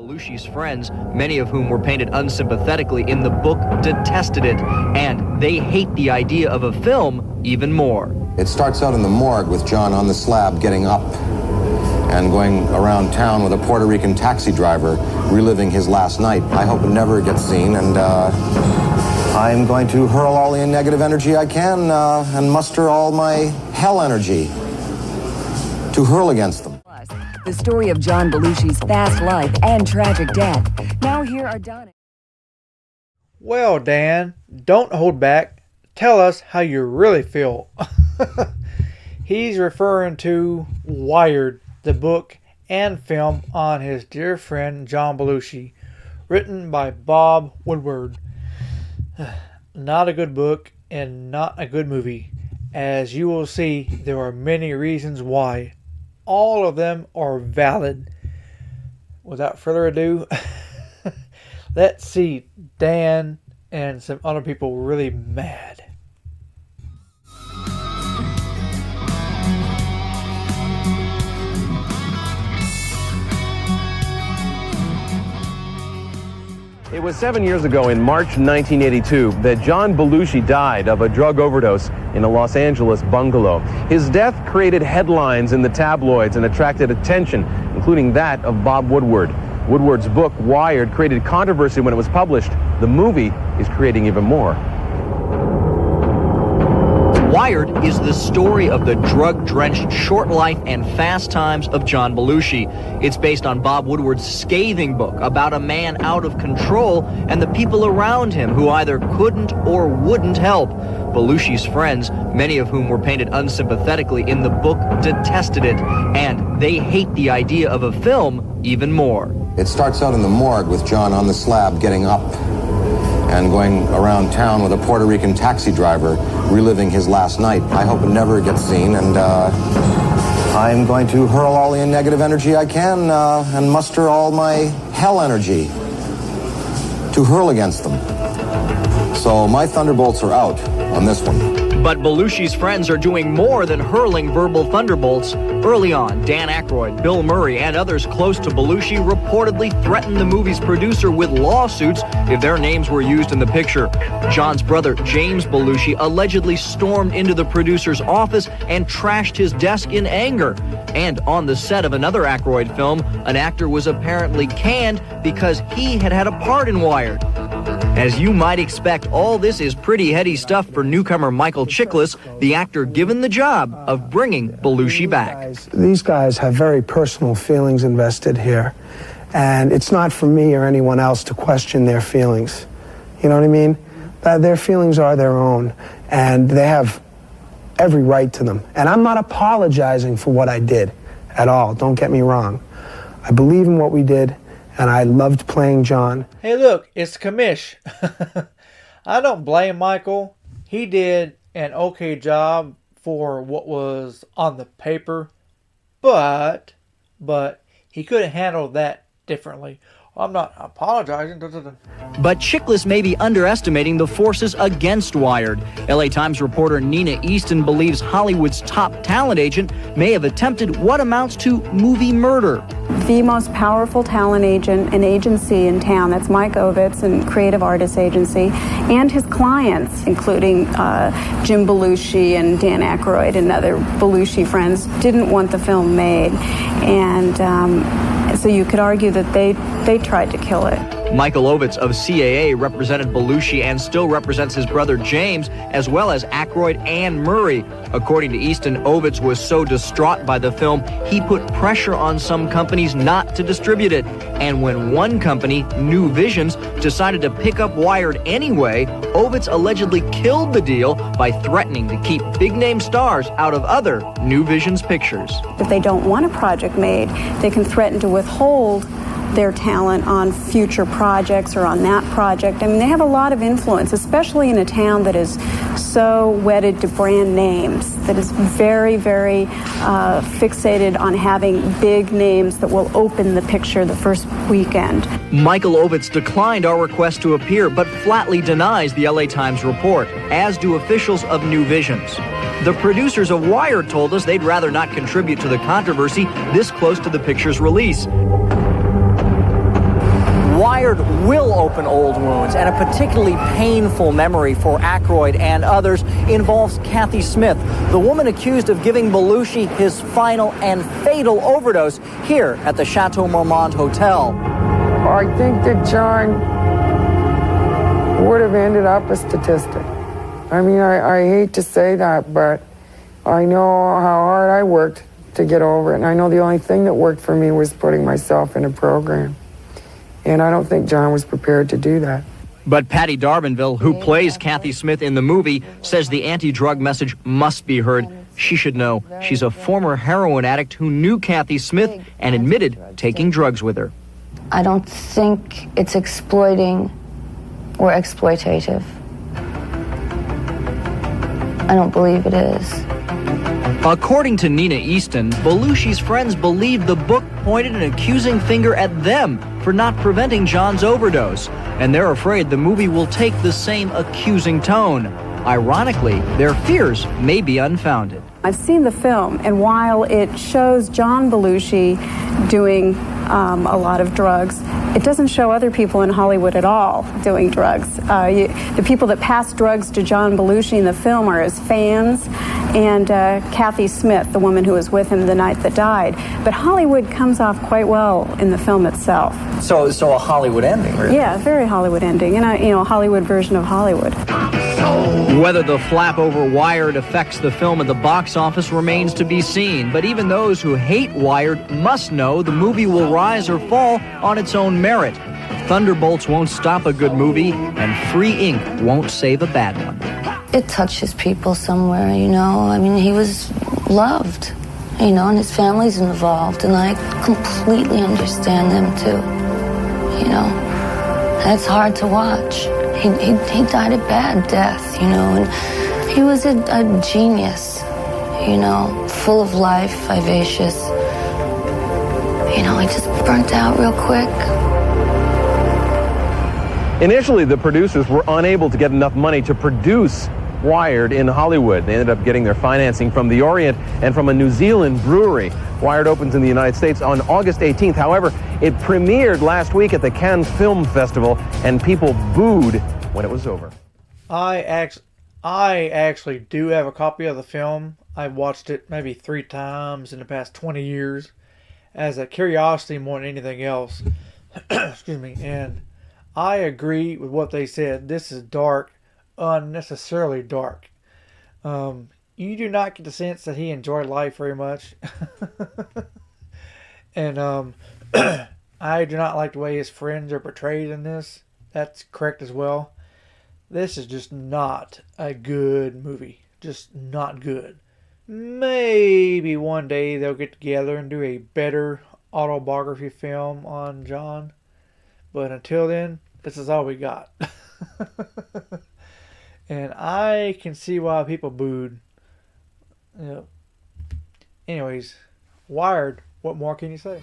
Belushi's friends, many of whom were painted unsympathetically in the book, detested it, and they hate the idea of a film even more. It starts out in the morgue with John on the slab getting up and going around town with a Puerto Rican taxi driver reliving his last night. I hope it never gets seen, and I'm going to hurl all the negative energy I can and muster all my hell energy to hurl against them. The story of John Belushi's fast life and tragic death. Now here are Don. Well, Dan, don't hold back. Tell us how you really feel. He's referring to Wired, the book and film on his dear friend John Belushi, written by Bob Woodward. Not a good book and not a good movie. As you will see, there are many reasons why. All of them are valid. Without further ado, let's see Dan and some other people really mad. It was 7 years ago in March 1982 that John Belushi died of a drug overdose in a Los Angeles bungalow. His death created headlines in the tabloids and attracted attention, including that of Bob Woodward. Woodward's book, Wired, created controversy when it was published. The movie is creating even more. Wired is the story of the drug-drenched short life and fast times of John Belushi. It's based on Bob Woodward's scathing book about a man out of control and the people around him who either couldn't or wouldn't help. Belushi's friends, many of whom were painted unsympathetically in the book, detested it, and they hate the idea of a film even more. It starts out in the morgue with John on the slab getting up and going around town with a Puerto Rican taxi driver reliving his last night. I hope it never gets seen, and I'm going to hurl all the negative energy I can and muster all my hell energy to hurl against them. So my thunderbolts are out on this one. But Belushi's friends are doing more than hurling verbal thunderbolts. Early on, Dan Aykroyd, Bill Murray, and others close to Belushi reportedly threatened the movie's producer with lawsuits if their names were used in the picture. John's brother, James Belushi, allegedly stormed into the producer's office and trashed his desk in anger. And on the set of another Aykroyd film, an actor was apparently canned because he had had a part in Wired. As you might expect, all this is pretty heady stuff for newcomer Michael Chiklis, the actor given the job of bringing Belushi back. These guys have very personal feelings invested here, and it's not for me or anyone else to question their feelings. You know what I mean? Their feelings are their own, and they have every right to them. And I'm not apologizing for what I did at all, don't get me wrong. I believe in what we did, and I loved playing John. Hey look, it's Commish. I don't blame Michael. He did an okay job for what was on the paper, but he could have handled that differently. I'm not apologizing. But Chiklis may be underestimating the forces against Wired. LA Times reporter Nina Easton believes Hollywood's top talent agent may have attempted what amounts to movie murder. The most powerful talent agent and agency in town, that's Mike Ovitz and Creative Artists Agency, and his clients, including Jim Belushi and Dan Aykroyd and other Belushi friends, didn't want the film made. And so you could argue that they tried to kill it. Michael Ovitz of CAA represented Belushi and still represents his brother James, as well as Aykroyd and Murray. According to Easton, Ovitz was so distraught by the film, he put pressure on some companies not to distribute it. And when one company, New Visions, decided to pick up Wired anyway, Ovitz allegedly killed the deal by threatening to keep big-name stars out of other New Visions pictures. If they don't want a project made, they can threaten to withhold their talent on future projects or on that project. I mean, they have a lot of influence, especially in a town that is so wedded to brand names, that is very, very fixated on having big names that will open the picture the first weekend. Michael Ovitz declined our request to appear, but flatly denies the LA Times report, as do officials of New Visions. The producers of Wired told us they'd rather not contribute to the controversy this close to the picture's release. Wired will open old wounds, and a particularly painful memory for Aykroyd and others involves Kathy Smith, the woman accused of giving Belushi his final and fatal overdose here at the Chateau Marmont Hotel. I think that John would have ended up a statistic. I mean, I hate to say that, but I know how hard I worked to get over it. And I know the only thing that worked for me was putting myself in a program. And I don't think John was prepared to do that. But Patty Darbanville, who plays Kathy Smith in the movie, says the anti-drug message must be heard. She should know. She's a former heroin addict who knew Kathy Smith and admitted taking drugs with her. I don't think it's exploiting or exploitative. I don't believe it is. According to Nina Easton, Belushi's friends believed the book pointed an accusing finger at them for not preventing John's overdose, and they're afraid the movie will take the same accusing tone. Ironically, their fears may be unfounded. I've seen the film, and while it shows John Belushi doing a lot of drugs, it doesn't show other people in Hollywood at all doing drugs. The people that pass drugs to John Belushi in the film are his fans and Kathy Smith, the woman who was with him the night that died. But Hollywood comes off quite well in the film itself. So a Hollywood ending, really? Yeah, very Hollywood ending, and a Hollywood version of Hollywood. Whether the flap over Wired affects the film at the box office remains to be seen, but even those who hate Wired must know the movie will rise or fall on its own merit. Thunderbolts won't stop a good movie, and free ink won't save a bad one. It touches people somewhere, you know. I mean, he was loved, you know, and his family's involved, and I completely understand them too, you know. And it's hard to watch. He died a bad death, you know, and he was a genius, you know, full of life, vivacious. You know, he just burnt out real quick. Initially, the producers were unable to get enough money to produce Wired in Hollywood. They ended up getting their financing from the Orient and from a New Zealand brewery. Wired opens in the United States on August 18th. However, it premiered last week at the Cannes Film Festival, and people booed when it was over. I actually do have a copy of the film. I've watched it maybe 3 times in the past 20 years as a curiosity more than anything else. Excuse me. And I agree with what they said. This is dark, unnecessarily dark. You do not get the sense that he enjoyed life very much. And I do not like the way his friends are portrayed in this. That's correct as well. This is just not a good movie. Just not good. Maybe one day they'll get together and do a better autobiography film on John. But until then, this is all we got. And I can see why people booed. You know. Anyways, Wired, what more can you say?